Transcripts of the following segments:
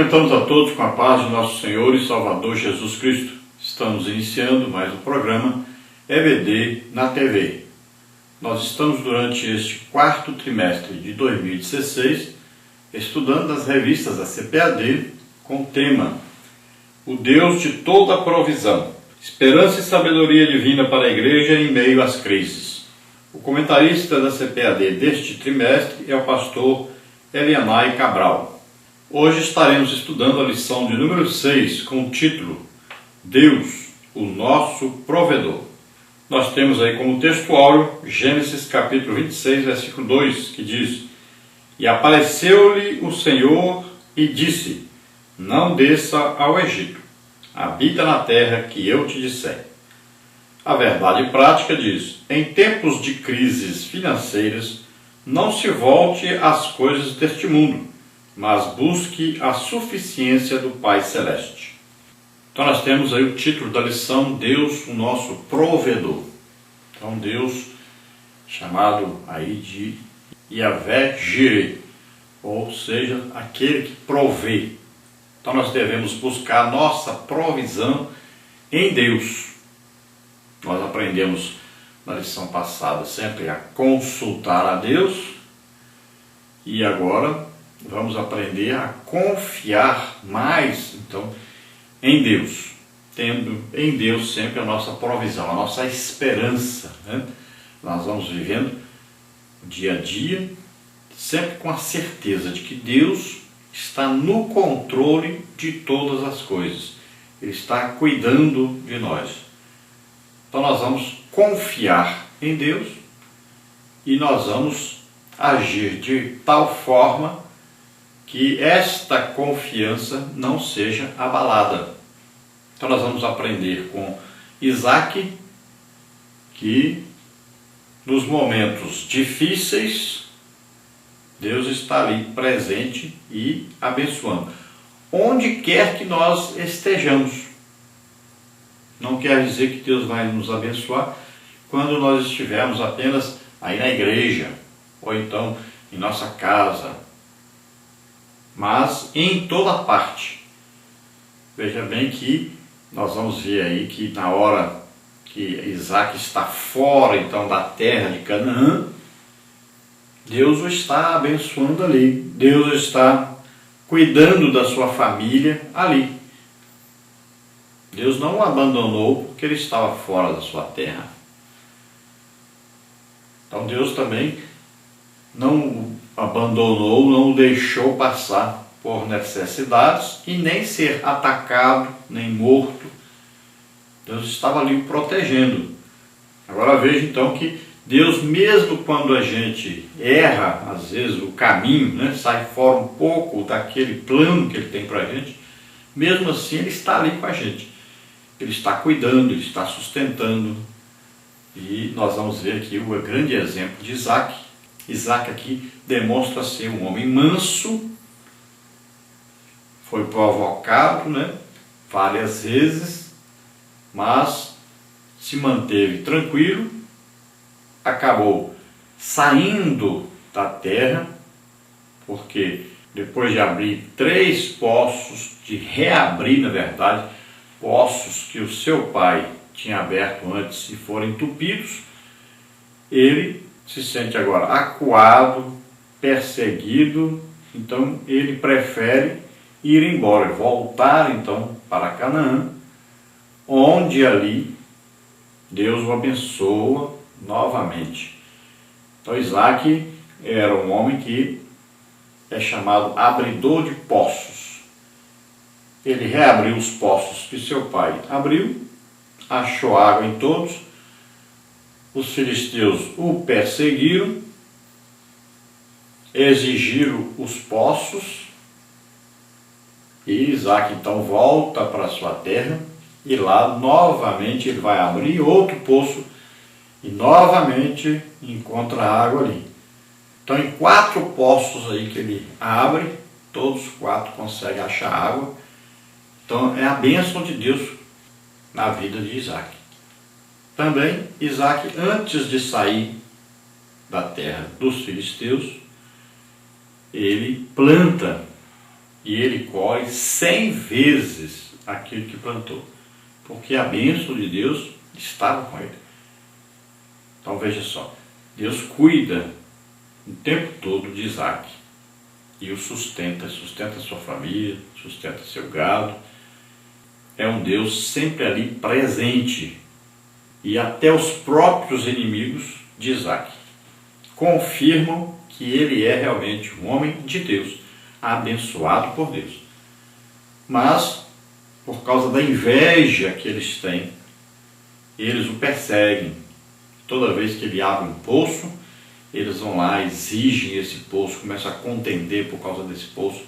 Cumprimentamos a todos com a paz de nosso Senhor e Salvador Jesus Cristo. Estamos iniciando mais um programa EBD na TV. Nós estamos durante este quarto trimestre de 2016 estudando as revistas da CPAD com o tema O Deus de toda a provisão, esperança e sabedoria divina para a igreja em meio às crises. O comentarista da CPAD deste trimestre é o pastor Elianai Cabral. Hoje estaremos estudando a lição de número 6 com o título Deus, o nosso provedor. Nós temos aí como texto áureo Gênesis capítulo 26, versículo 2, que diz: E apareceu-lhe o Senhor e disse: Não desça ao Egito, habita na terra que eu te disser. A verdade prática diz: em tempos de crises financeiras, não se volte às coisas deste mundo, mas busque a suficiência do Pai Celeste. Então nós temos aí o título da lição, Deus, o nosso provedor. Então Deus, chamado aí de Yahvé Jireh, ou seja, aquele que provê. Então nós devemos buscar a nossa provisão em Deus. Nós aprendemos na lição passada sempre a consultar a Deus e agora vamos aprender a confiar mais, então, em Deus, tendo em Deus sempre a nossa provisão, a nossa esperança, né? Nós vamos vivendo dia a dia, sempre com a certeza de que Deus está no controle de todas as coisas. Ele está cuidando de nós. Então nós vamos confiar em Deus e nós vamos agir de tal forma que esta confiança não seja abalada. Então nós vamos aprender com Isaac que nos momentos difíceis Deus está ali presente e abençoando. Onde quer que nós estejamos. Não quer dizer que Deus vai nos abençoar quando nós estivermos apenas aí na igreja, ou então em nossa casa, mas em toda parte. Veja bem que nós vamos ver aí que na hora que Isaac está fora então da terra de Canaã, Deus o está abençoando ali, Deus está cuidando da sua família ali. Deus não o abandonou porque ele estava fora da sua terra. Então Deus também não o abandonou, não o deixou passar por necessidades e nem ser atacado, nem morto. Deus estava ali o protegendo. Agora veja então que Deus, mesmo quando a gente erra, às vezes, o caminho, né, sai fora um pouco daquele plano que Ele tem para a gente, mesmo assim Ele está ali com a gente. Ele está cuidando, Ele está sustentando. E nós vamos ver aqui o grande exemplo de Isaac. Isaac aqui demonstra ser um homem manso, foi provocado, né, várias vezes, mas se manteve tranquilo, acabou saindo da terra, porque depois de abrir 3 poços, de reabrir na verdade, poços que o seu pai tinha aberto antes e foram entupidos, ele se sente agora acuado, perseguido, então ele prefere ir embora, voltar então para Canaã, onde ali Deus o abençoa novamente. Então Isaac era um homem que é chamado abridor de poços. Ele reabriu os poços que seu pai abriu, achou água em todos. Os filisteus o perseguiram, exigiram os poços, e Isaac então volta para a sua terra, e lá novamente ele vai abrir outro poço, e novamente encontra água ali. Então em 4 poços aí que ele abre, todos 4 conseguem achar água. Então é a bênção de Deus na vida de Isaac. Também Isaac, antes de sair da terra dos filisteus, ele planta e ele colhe 100 vezes aquilo que plantou, porque a bênção de Deus estava com ele. Então veja só, Deus cuida o tempo todo de Isaac e o sustenta sua família, sustenta seu gado. É um Deus sempre ali presente, e até os próprios inimigos de Isaac confirmam que ele é realmente um homem de Deus, abençoado por Deus. Mas, por causa da inveja que eles têm, eles o perseguem. Toda vez que ele abre um poço, eles vão lá, exigem esse poço, começam a contender por causa desse poço.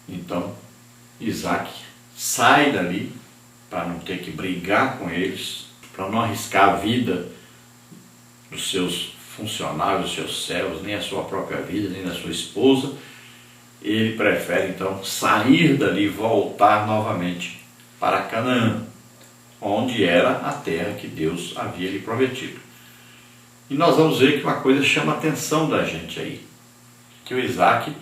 Então, Isaac sai dali para não ter que brigar com eles, para não arriscar a vida dos seus funcionários, dos seus servos, nem a sua própria vida, nem da sua esposa. Ele prefere então sair dali e voltar novamente para Canaã, onde era a terra que Deus havia lhe prometido. E nós vamos ver que uma coisa chama a atenção da gente aí, que o Isaac,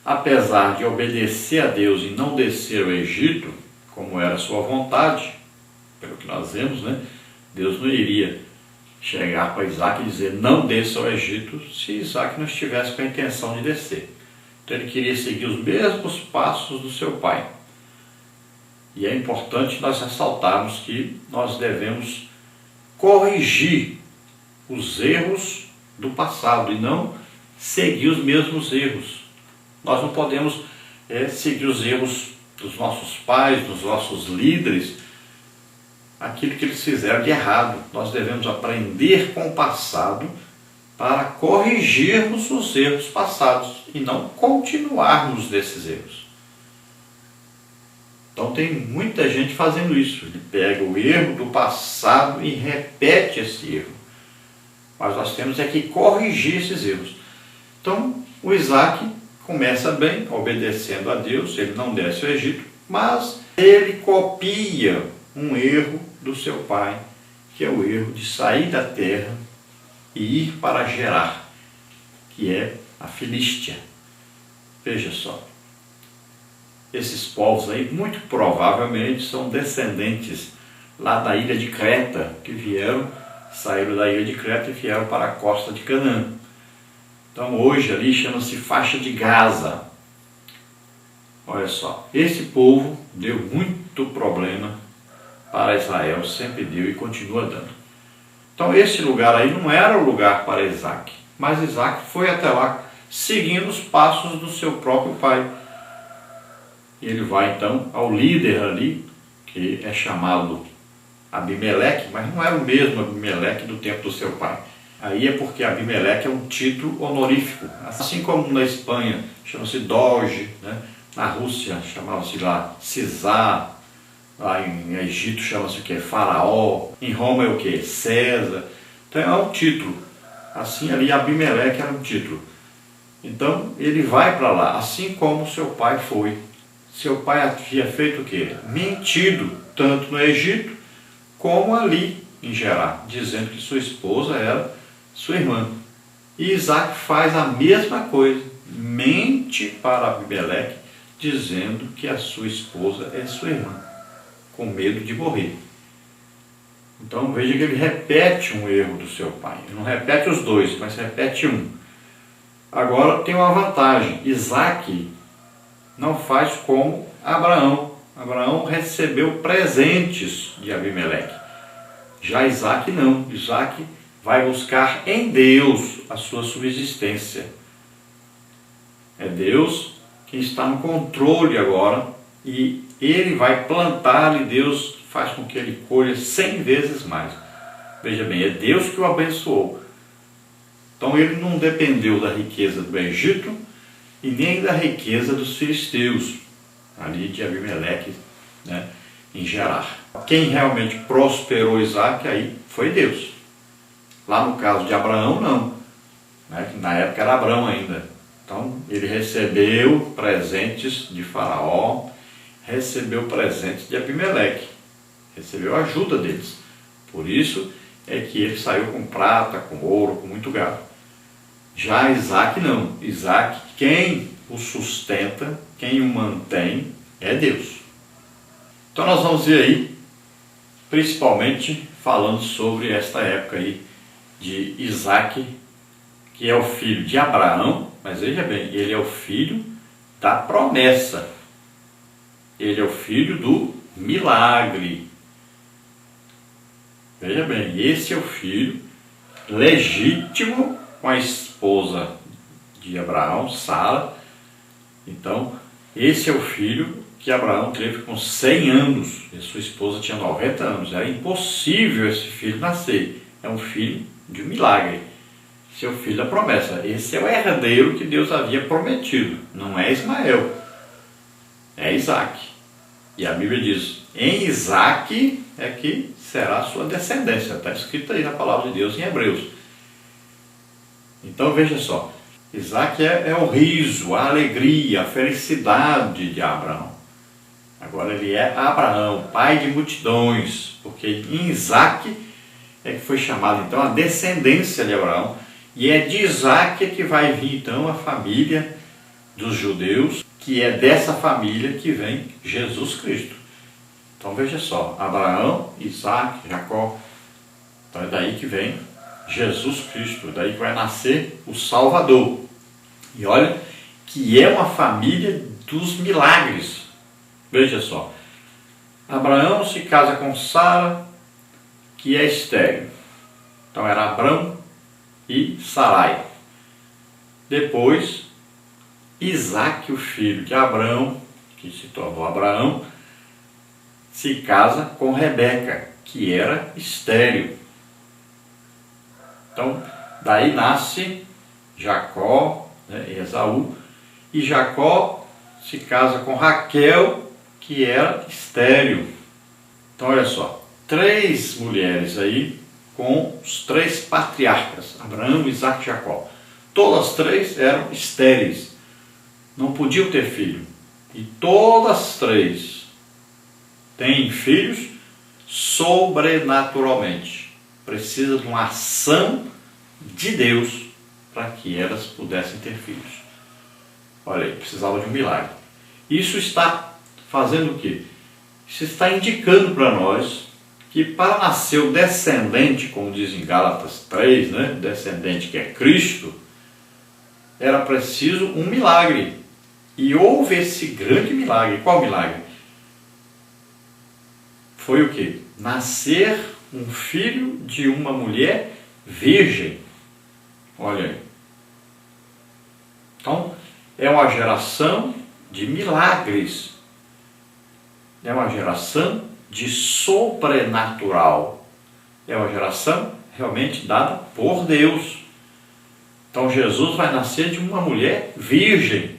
apesar de obedecer a Deus e não descer ao Egito, como era a sua vontade, pelo que nós vemos, né? Deus não iria chegar para Isaac e dizer não desça ao Egito se Isaac não estivesse com a intenção de descer. Então ele queria seguir os mesmos passos do seu pai. E é importante nós ressaltarmos que nós devemos corrigir os erros do passado e não seguir os mesmos erros. Nós não podemos seguir os erros dos nossos pais, dos nossos líderes, aquilo que eles fizeram de errado. Nós devemos aprender com o passado para corrigirmos os erros passados e não continuarmos desses erros. Então tem muita gente fazendo isso. Ele pega o erro do passado e repete esse erro. Mas nós temos que corrigir esses erros. Então o Isaac começa bem, obedecendo a Deus, ele não desce ao Egito, mas ele copia um erro do seu pai, que é o erro de sair da terra e ir para Gerar, que é a Filístia. Veja só, esses povos aí muito provavelmente são descendentes lá da ilha de Creta, que saíram da ilha de Creta e vieram para a costa de Canaã. Então hoje ali chama-se faixa de Gaza. Olha só, esse povo deu muito problema para Israel, sempre deu e continua dando. Então esse lugar aí não era o lugar para Isaac, mas Isaac foi até lá seguindo os passos do seu próprio pai. E ele vai então ao líder ali, que é chamado Abimeleque, mas não era o mesmo Abimeleque do tempo do seu pai. Aí é porque Abimeleque é um título honorífico, assim como na Espanha chama-se Doge, né? Na Rússia chamava-se lá Cisar, lá em Egito chama-se o que? Faraó, em Roma é o que? César. Então é um título, assim ali Abimeleque era um título. Então ele vai para lá, assim como seu pai foi. Seu pai havia feito o quê? Mentido, tanto no Egito como ali em Gerar, dizendo que sua esposa era sua irmã. E Isaac faz a mesma coisa, mente para Abimeleque, dizendo que a sua esposa é sua irmã, com medo de morrer. Então veja que ele repete um erro do seu pai. Ele não repete os dois, mas repete um. Agora tem uma vantagem, Isaac não faz como Abraão. Abraão recebeu presentes de Abimeleque. Já Isaac não. Isaac vai buscar em Deus a sua subsistência. É Deus quem está no controle agora e ele vai plantar e Deus faz com que ele colha 100 vezes mais. Veja bem, é Deus que o abençoou. Então ele não dependeu da riqueza do Egito e nem da riqueza dos filisteus, ali de Abimeleque, né, em Gerar. Quem realmente prosperou Isaac aí foi Deus. Lá no caso de Abraão, não. Né, que na época era Abraão ainda. Então ele recebeu presentes de Faraó, recebeu presentes de Abimeleque, recebeu a ajuda deles. Por isso é que ele saiu com prata, com ouro, com muito gado. Já Isaac não. Isaac, quem o sustenta, quem o mantém é Deus. Então nós vamos ver aí, principalmente falando sobre esta época aí de Isaac, que é o filho de Abraão, mas veja bem, ele é o filho da promessa. Ele é o filho do milagre. Veja bem, esse é o filho legítimo com a esposa de Abraão, Sara. Então, esse é o filho que Abraão teve com 100 anos e sua esposa tinha 90 anos. Era impossível esse filho nascer. É um filho de um milagre. Esse é o filho da promessa. Esse é o herdeiro que Deus havia prometido. Não é Ismael, é Isaac. E a Bíblia diz, em Isaac é que será a sua descendência. Está escrito aí na palavra de Deus em Hebreus. Então veja só, Isaac é o riso, a alegria, a felicidade de Abraão. Agora ele é Abraão, pai de multidões, porque em Isaac é que foi chamado então a descendência de Abraão, e é de Isaac que vai vir então a família dos judeus, que é dessa família que vem Jesus Cristo. Então veja só, Abraão, Isaac, Jacó, então é daí que vem Jesus Cristo, daí que vai nascer o Salvador. E olha que é uma família dos milagres. Veja só, Abraão se casa com Sara, que é estéril. Então era Abrão e Sarai. Depois, Isaac, o filho de Abrão, que se tornou Abraão, se casa com Rebeca, que era estéril. Então, daí nasce Jacó, Esaú, e Jacó se casa com Raquel, que era estéril. Então, olha só, 3 mulheres aí com os 3 patriarcas, Abraão, Isaac e Jacó. Todas as 3 eram estéreis, não podiam ter filho. E todas as 3 têm filhos sobrenaturalmente. Precisa de uma ação de Deus para que elas pudessem ter filhos. Olha aí, precisava de um milagre. Isso está fazendo o quê? Isso está indicando para nós que para nascer o descendente, como diz em Gálatas 3, né, descendente que é Cristo, era preciso um milagre. E houve esse grande milagre. Qual milagre? Foi o quê? Nascer um filho de uma mulher virgem. Olha aí. Então, é uma geração de milagres. É uma geração de sobrenatural. É uma geração realmente dada por Deus. Então, Jesus vai nascer de uma mulher virgem.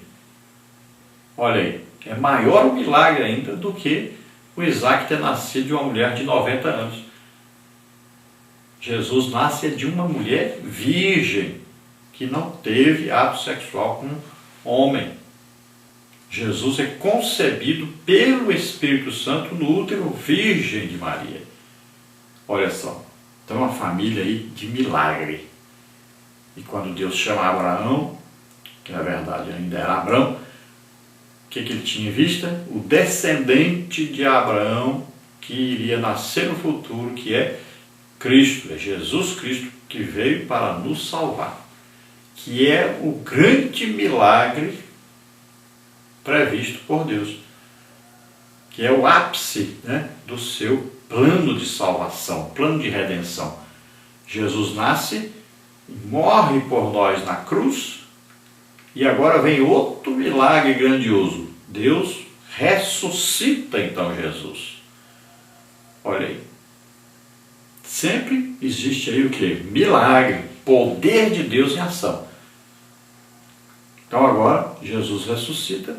Olha aí, é maior o milagre ainda do que o Isaac ter nascido de uma mulher de 90 anos. Jesus nasce de uma mulher virgem, que não teve ato sexual com um homem. Jesus é concebido pelo Espírito Santo no útero virgem de Maria. Olha só, então uma família aí de milagre. E quando Deus chama Abraão, que na verdade ainda era Abrão, o que ele tinha em vista? O descendente de Abraão que iria nascer no futuro, que é Cristo, é Jesus Cristo, que veio para nos salvar, que é o grande milagre previsto por Deus, que é o ápice, né, do seu plano de salvação, plano de redenção. Jesus nasce, morre por nós na cruz, e agora vem outro milagre grandioso. Deus ressuscita então Jesus. Olha aí. Sempre existe aí o quê? Milagre, poder de Deus em ação. Então agora Jesus ressuscita,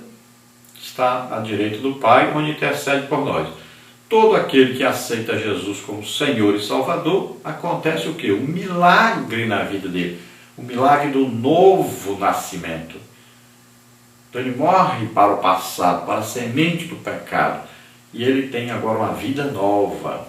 está à direita do Pai, onde intercede por nós. Todo aquele que aceita Jesus como Senhor e Salvador, acontece o quê? Um milagre na vida dele. O milagre do novo nascimento. Então ele morre para o passado, para a semente do pecado. E ele tem agora uma vida nova.